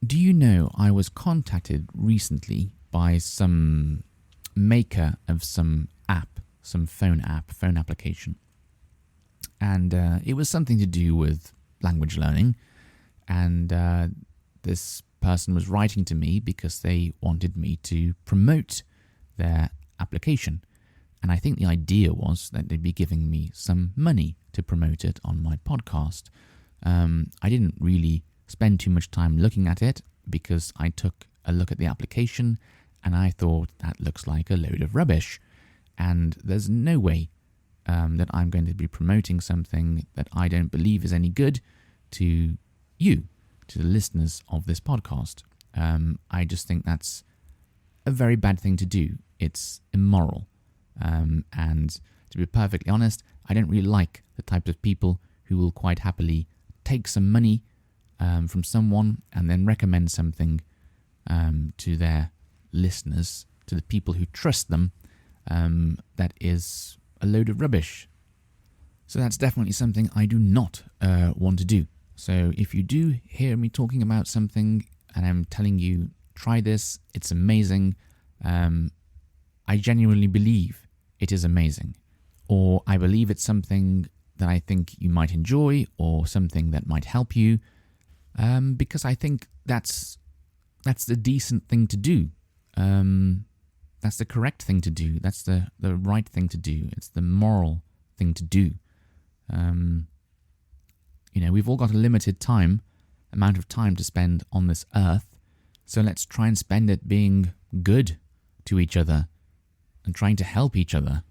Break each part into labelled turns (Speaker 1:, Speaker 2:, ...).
Speaker 1: Do you know I was contacted recently by some maker of some app, some phone application. And it was something to do with language learning. And this person was writing to me because they wanted me to promote their application. And I think the idea was that they'd be giving me some money to promote it on my podcast. I didn't really spend too much time looking at it because I took a look at the application and I thought that looks like a load of rubbish. And there's no way that I'm going to be promoting something that I don't believe is any good to you, to the listeners of this podcast. I just think that's a very bad thing to do. It's immoral. And to be perfectly honest, I don't really like the types of people who will quite happily take some money from someone and then recommend something to their listeners, to the people who trust them, that is a load of rubbish. So that's definitely something I do not want to do. So if you do hear me talking about something and I'm telling you, try this, it's amazing, I genuinely believe it is amazing. Or I believe it's something that I think you might enjoy or something that might help you, because I think that's the decent thing to do. That's the correct thing to do. That's the right thing to do. It's the moral thing to do. We've all got a limited amount of time to spend on this earth, so let's try and spend it being good to each other and trying to help each other.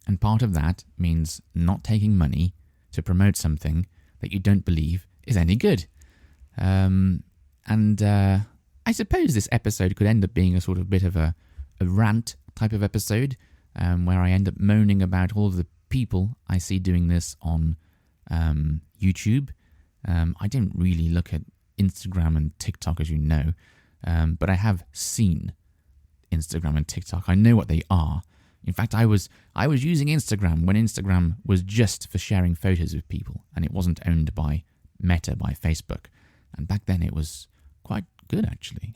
Speaker 1: And part of that means not taking money to promote something that you don't believe is any good. I suppose this episode could end up being a sort of bit of a rant type of episode, where I end up moaning about all of the people I see doing this on YouTube. I don't really look at Instagram and TikTok, as you know, but I have seen Instagram and TikTok. I know what they are. In fact, I was using Instagram when Instagram was just for sharing photos of people, and it wasn't owned by Meta, by Facebook. And back then it was quite good, actually.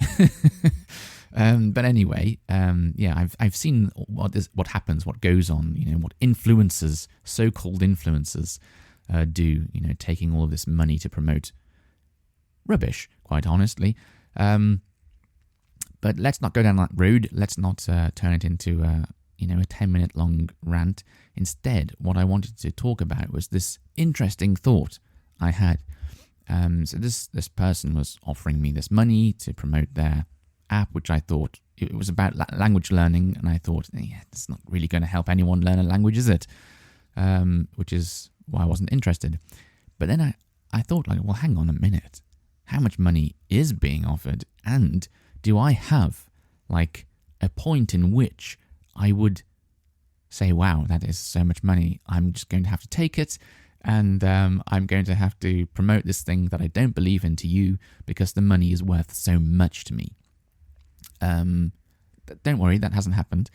Speaker 1: But anyway, I've seen what happens, what goes on, what influencers, so-called influencers, do, taking all of this money to promote rubbish, quite honestly. But let's not go down that road. Let's not turn it into a 10-minute long rant. Instead, what I wanted to talk about was this interesting thought I had. So this person was offering me this money to promote their app, which I thought it was about language learning, and I thought, it's not really going to help anyone learn a language, is it? Which is why I wasn't interested. But then I thought, well, hang on a minute. How much money is being offered? And do I have, a point in which I would say, wow, that is so much money, I'm just going to have to take it, and I'm going to have to promote this thing that I don't believe in to you because the money is worth so much to me. Don't worry, that hasn't happened.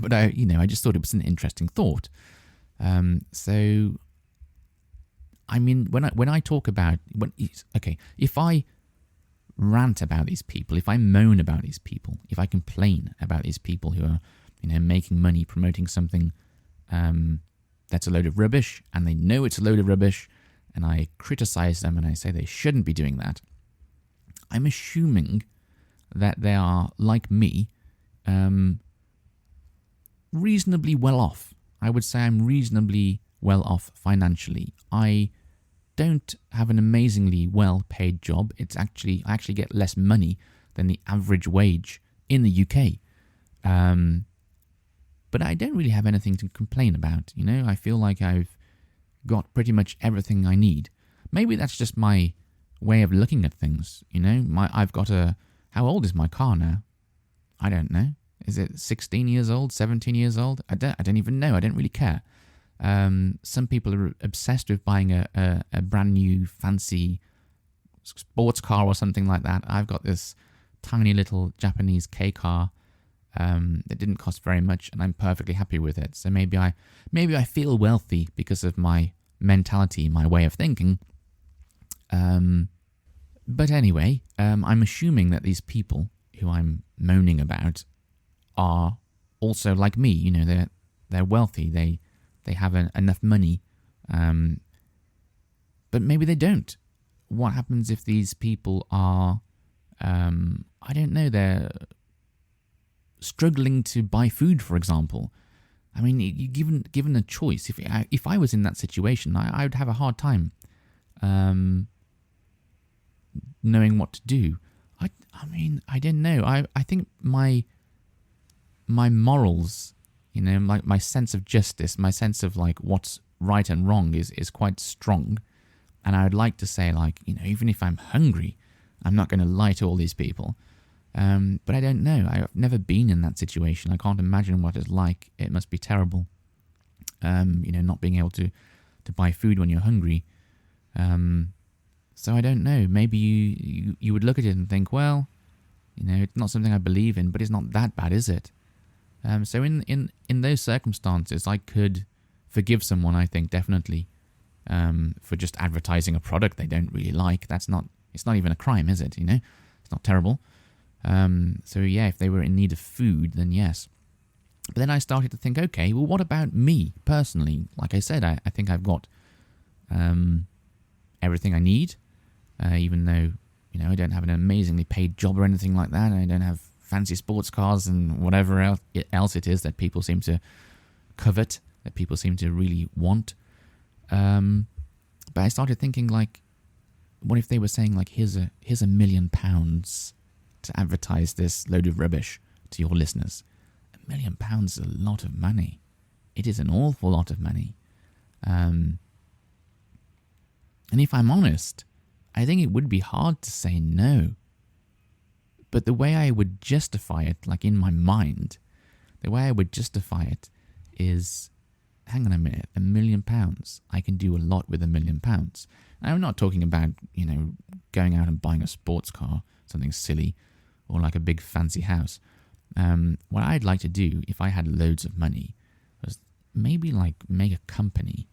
Speaker 1: But I just thought it was an interesting thought. So, I mean, when I talk about if I rant about these people, if I moan about these people, if I complain about these people who are, making money promoting something that's a load of rubbish, and they know it's a load of rubbish, and I criticize them and I say they shouldn't be doing that, I'm assuming that they are, like me, reasonably well off. I would say I'm reasonably well off financially. I don't have an amazingly well-paid job. I actually get less money than the average wage in the UK. But I don't really have anything to complain about. I feel like I've got pretty much everything I need. Maybe that's just my way of looking at things. I've got how old is my car now? I don't know. Is it 16 years old, 17 years old? I don't even know. I don't really care. Some people are obsessed with buying a brand new fancy sports car or something like that. I've got this tiny little Japanese K car that didn't cost very much, and I'm perfectly happy with it. So maybe I feel wealthy because of my mentality, my way of thinking. But anyway, I'm assuming that these people who I'm moaning about are also like me. You know, they're wealthy. They have enough money, but maybe they don't. What happens if these people are, I don't know, they're struggling to buy food, for example? I mean, given a choice, if I was in that situation, I would have a hard time knowing what to do. I mean, I don't know. I think my morals, you know, my sense of justice, my sense of like what's right and wrong is quite strong. And I would like to say, like, you know, even if I'm hungry, I'm not going to lie to all these people. But I don't know. I've never been in that situation. I can't imagine what it's like. It must be terrible. You know, not being able to buy food when you're hungry. So I don't know. Maybe you would look at it and think, well, you know, it's not something I believe in, but it's not that bad, is it? So in those circumstances, I could forgive someone, I think, definitely, for just advertising a product they don't really like. It's not even a crime, is it? You know, it's not terrible. So yeah, if they were in need of food, then yes. But then I started to think, okay, well, what about me personally? Like I said, I think I've got everything I need, even though, you know, I don't have an amazingly paid job or anything like that. I don't have fancy sports cars and whatever else it is that people seem to covet, that people seem to really want. But I started thinking, like, what if they were saying, like, here's £1 million to advertise this load of rubbish to your listeners? £1 million is a lot of money. It is an awful lot of money. And if I'm honest, I think it would be hard to say no. But the way I would justify it, like in my mind, the way I would justify it is, hang on a minute, £1 million. I can do a lot with £1 million. And I'm not talking about, you know, going out and buying a sports car, something silly, or like a big fancy house. What I'd like to do, if I had loads of money, was maybe like make a company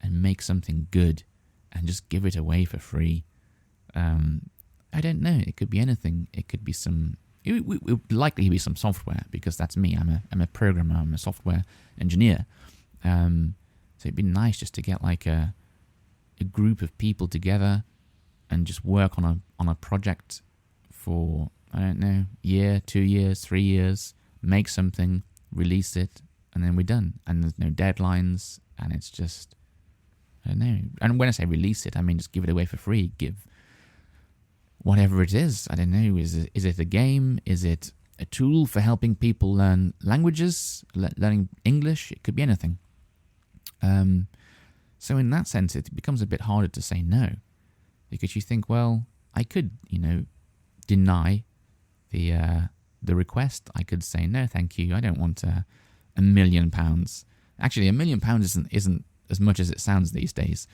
Speaker 1: and make something good and just give it away for free. I don't know. It could be anything. It could be it would likely be some software, because that's me. I'm a programmer. I'm a software engineer. So it'd be nice just to get like a group of people together and just work on a project for, I don't know, year, 2 years, 3 years, make something, release it, and then we're done. And there's no deadlines, and it's just, I don't know. And when I say release it, I mean just give it away for free. Give whatever it is. I don't know. Is it a game? Is it a tool for helping people learn languages, learning English? It could be anything. So in that sense, it becomes a bit harder to say no, because you think, well, I could, you know, deny the request. I could say, no, thank you. I don't want £1 million. Actually, £1 million isn't as much as it sounds these days.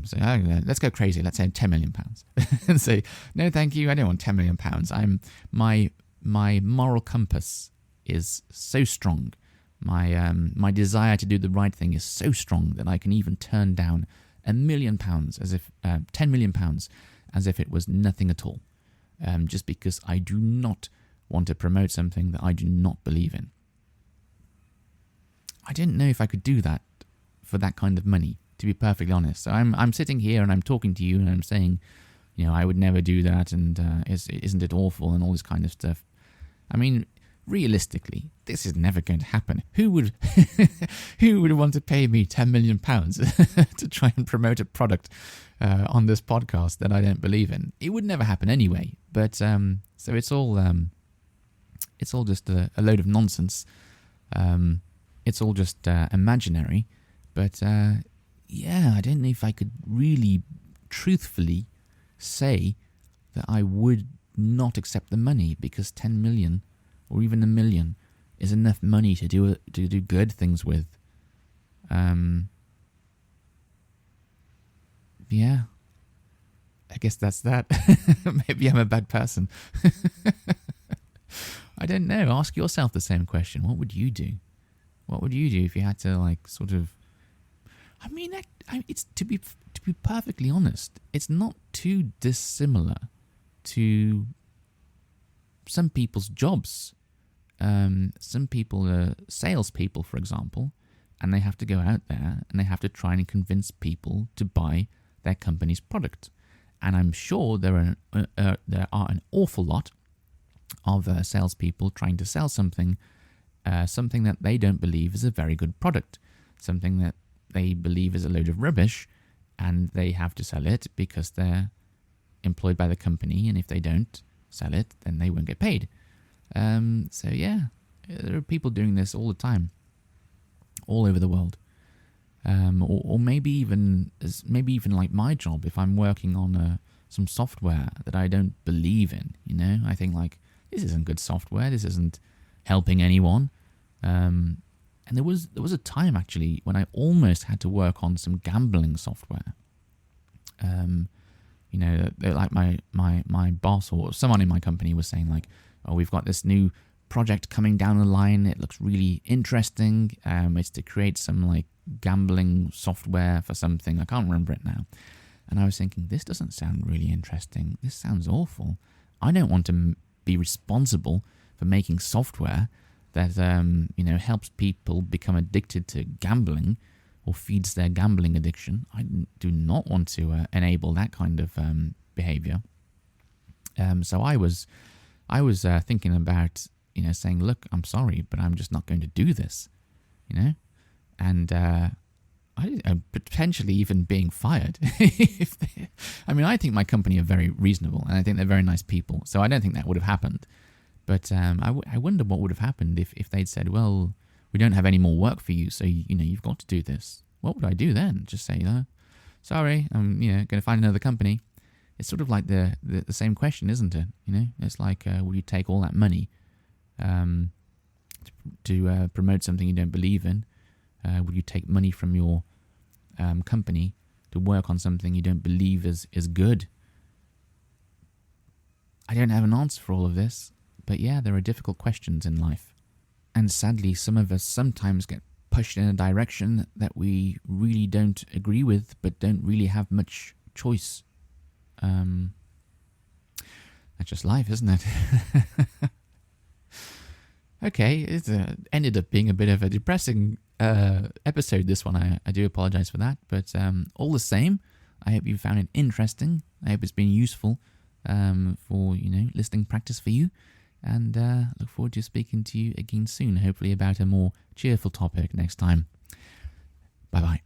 Speaker 1: So let's go crazy. Let's say £10 million, and say, no, thank you. I don't want £10 million. My moral compass is so strong. My desire to do the right thing is so strong that I can even turn down £1 million, as if £10 million, as if it was nothing at all, just because I do not want to promote something that I do not believe in. I didn't know if I could do that for that kind of money, to be perfectly honest. So I'm sitting here and I'm talking to you and I'm saying, you know, I would never do that, and isn't it awful, and all this kind of stuff. I mean, realistically, this is never going to happen. Who would want to pay me £10 million to try and promote a product on this podcast that I don't believe in? It would never happen anyway. But so it's all just a load of nonsense. It's all just imaginary. But yeah, I don't know if I could really truthfully say that I would not accept the money, because 10 million or even $1 million is enough money to do good things with. Yeah, I guess that's that. Maybe I'm a bad person. I don't know. Ask yourself the same question. What would you do? What would you do if you had to, like, sort of? I mean, it's to be to be perfectly honest, it's not too dissimilar to some people's jobs. Some people are salespeople, for example, and they have to go out there and they have to try and convince people to buy their company's product. And I'm sure there are an awful lot of salespeople trying to sell something that they don't believe is a very good product, something that they believe is a load of rubbish, and they have to sell it because they're employed by the company, and if they don't sell it, then they won't get paid. So yeah, there are people doing this all the time, all over the world. Or maybe even like my job, if I'm working on some software that I don't believe in, I think like, this isn't good software, this isn't helping anyone. And there was a time actually when I almost had to work on some gambling software. Like my boss or someone in my company was saying like, oh, we've got this new project coming down the line. It looks really interesting. It's to create some like gambling software for something. I can't remember it now. And I was thinking, this doesn't sound really interesting. This sounds awful. I don't want to be responsible for making software that helps people become addicted to gambling or feeds their gambling addiction. I do not want to enable that kind of behavior. So I was thinking about saying, look, I'm sorry, but I'm just not going to do this, and I potentially even being fired. I think my company are very reasonable, and I think they're very nice people, so I don't think that would have happened. But I wonder what would have happened if they'd said, well, we don't have any more work for you, so you've got to do this. What would I do then? Just say, sorry, I'm going to find another company. It's sort of like the same question, isn't it? It's like, will you take all that money to promote something you don't believe in? Will you take money from your company to work on something you don't believe is good? I don't have an answer for all of this, but yeah, there are difficult questions in life. And sadly, some of us sometimes get pushed in a direction that we really don't agree with, but don't really have much choice. That's just life, isn't it? Okay, it ended up being a bit of a depressing episode, this one. I do apologize for that, but all the same, I hope you found it interesting. I hope it's been useful for listening practice for you, and look forward to speaking to you again soon, hopefully about a more cheerful topic next time. Bye bye.